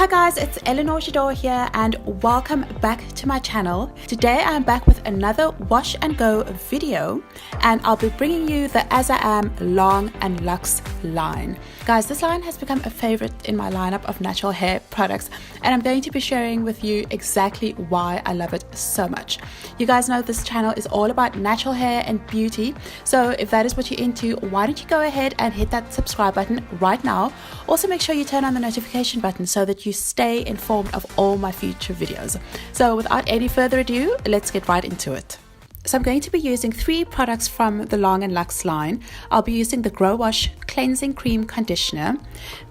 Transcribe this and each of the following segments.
Hi guys, it's Eleanor here and welcome back to my channel. Today I'm back with another wash and go video and I'll be bringing you the As I Am Long and Luxe line. Guys, this line has become a favorite in my lineup of natural hair products and I'm going to be sharing with you exactly why I love it so much. You guys know this channel is all about natural hair and beauty, so if that is what you're into, why don't you go ahead and hit that subscribe button right now. Also make sure you turn on the notification button so that you stay informed of all my future videos. So without any further ado, let's get right into it. So I'm going to be using 3 products from the Long and Luxe line. I'll be using the GroWash Cleansing Cream Conditioner,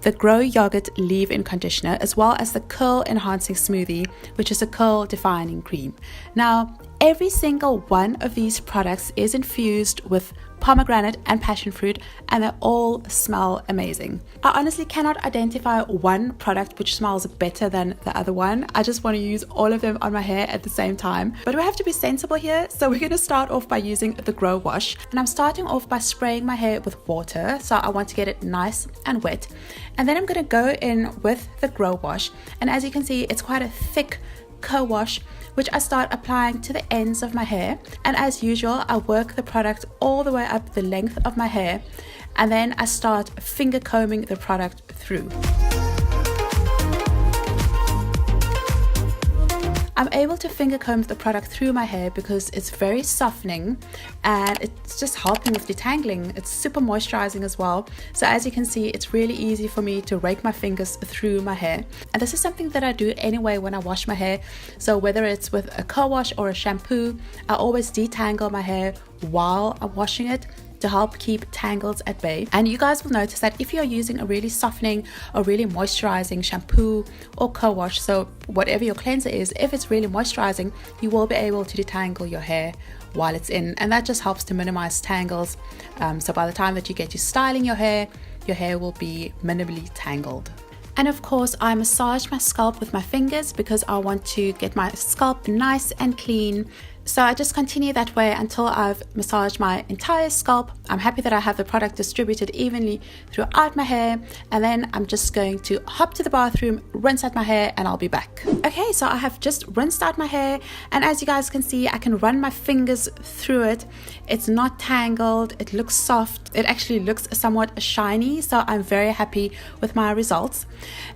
the GroYogurt Leave-In Conditioner, as well as the Curl Enhancing Smoothie, which is a curl defining cream. Now, every single one of these products is infused with pomegranate and passion fruit and they all smell amazing. I honestly cannot identify one product which smells better than the other one. I just want to use all of them on my hair at the same time. But we have to be sensible here, so we're going to start off by using the GroWash. And I'm starting off by spraying my hair with water, so I want to get it nice and wet. And then I'm going to go in with the GroWash. And as you can see, it's quite a thick co-wash which I start applying to the ends of my hair, and as usual I work the product all the way up the length of my hair and then I start finger combing the product through. I'm able to finger comb the product through my hair because it's very softening and it's just helping with detangling. It's super moisturizing as well. So as you can see, it's really easy for me to rake my fingers through my hair. And this is something that I do anyway when I wash my hair. So whether it's with a co-wash or a shampoo, I always detangle my hair while I'm washing it to help keep tangles at bay. And you guys will notice that if you're using a really softening or really moisturizing shampoo or co-wash, so whatever your cleanser is, if it's really moisturizing, you will be able to detangle your hair while it's in, and that just helps to minimize tangles. So by the time that you get to styling your hair will be minimally tangled. And of course, I massage my scalp with my fingers because I want to get my scalp nice and clean. So I just continue that way until I've massaged my entire scalp. I'm happy that I have the product distributed evenly throughout my hair, and then I'm just going to hop to the bathroom, rinse out my hair, and I'll be back. Okay, so I have just rinsed out my hair, and as you guys can see, I can run my fingers through it. It's not tangled, it looks soft, it actually looks somewhat shiny, so I'm very happy with my results.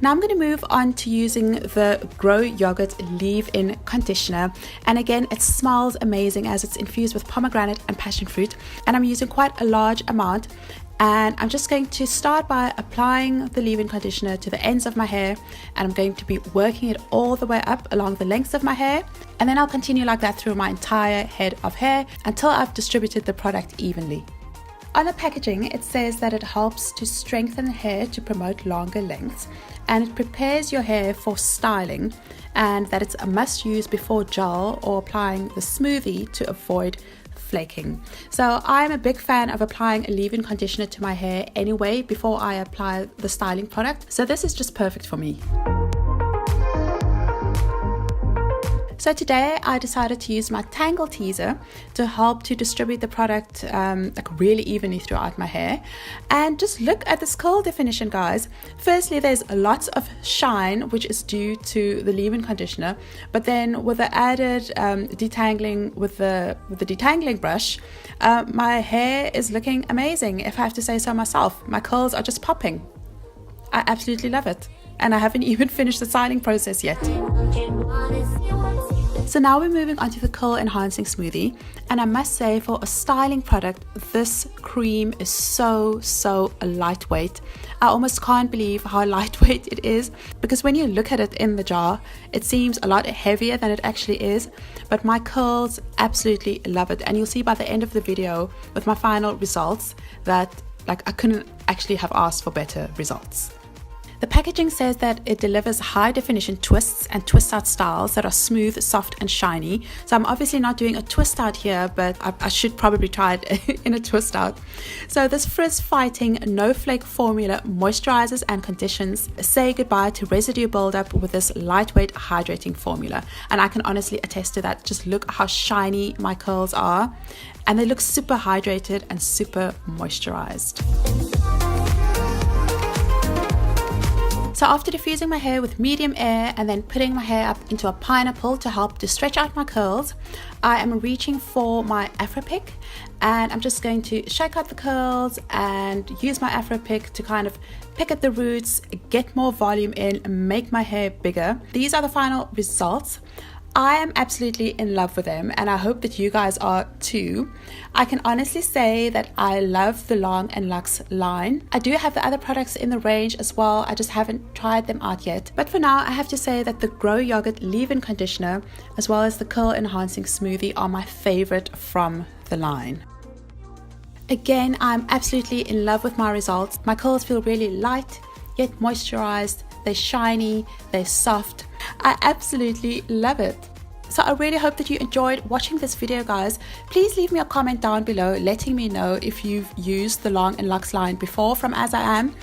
Now I'm going to move on to using the GroYogurt Leave-In Conditioner, and again, it smells amazing as it's infused with pomegranate and passion fruit, and I'm using quite a large amount. And I'm just going to start by applying the leave-in conditioner to the ends of my hair, and I'm going to be working it all the way up along the lengths of my hair, and then I'll continue like that through my entire head of hair until I've distributed the product evenly. On the packaging, it says that it helps to strengthen the hair to promote longer lengths, and it prepares your hair for styling, and that it's a must use before gel or applying the smoothie to avoid flaking. So I'm a big fan of applying a leave-in conditioner to my hair anyway before I apply the styling product, so this is just perfect for me. So today I decided to use my Tangle Teaser to help to distribute the product like really evenly throughout my hair. And just look at this curl definition, guys. Firstly, there's lots of shine, which is due to the leave-in conditioner, but then with the added detangling with the detangling brush, my hair is looking amazing, if I have to say so myself. My curls are just popping. I absolutely love it, and I haven't even finished the styling process yet. So now we're moving on to the Curl Enhancing Smoothie, and I must say, for a styling product, this cream is so lightweight. I almost can't believe how lightweight it is, because when you look at it in the jar, it seems a lot heavier than it actually is, but my curls absolutely love it, and you'll see by the end of the video with my final results that I couldn't actually have asked for better results. The packaging says that it delivers high definition twists and twist out styles that are smooth, soft and shiny. So I'm obviously not doing a twist out here, but I should probably try it in a twist out. So this frizz fighting no flake formula moisturizes and conditions. Say goodbye to residue buildup with this lightweight hydrating formula. And I can honestly attest to that. Just look how shiny my curls are, and they look super hydrated and super moisturized. So after diffusing my hair with medium air and then putting my hair up into a pineapple to help to stretch out my curls, I am reaching for my Afro pick, and I'm just going to shake out the curls and use my Afro pick to kind of pick at the roots, get more volume in, and make my hair bigger. These are the final results. I am absolutely in love with them, and I hope that you guys are too. I can honestly say that I love the Long and Luxe line. I do have the other products in the range as well, I just haven't tried them out yet. But for now, I have to say that the GroYogurt leave-in conditioner as well as the curl enhancing smoothie are my favorite from the line. Again, I'm absolutely in love with my results. My curls feel really light yet moisturized, they're shiny, they're soft. I absolutely love it. So I really hope that you enjoyed watching this video, guys. Please leave me a comment down below letting me know if you've used the Long and Luxe line before from As I Am,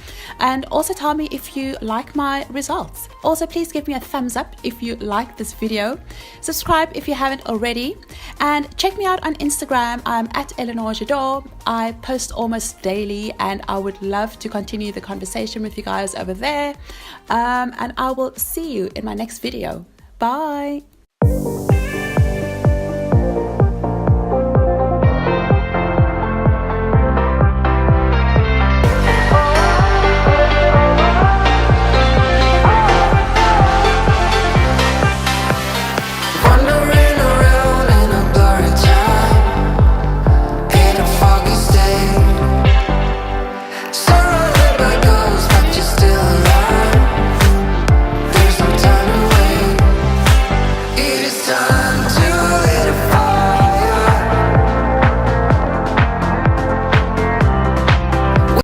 and also tell me if you like my results. Also, please give me a thumbs up if you like this video. Subscribe if you haven't already, and check me out on Instagram. I'm at Eleanor. I post almost daily, and I would love to continue the conversation with you guys over there. And I will see you in my next video. Bye.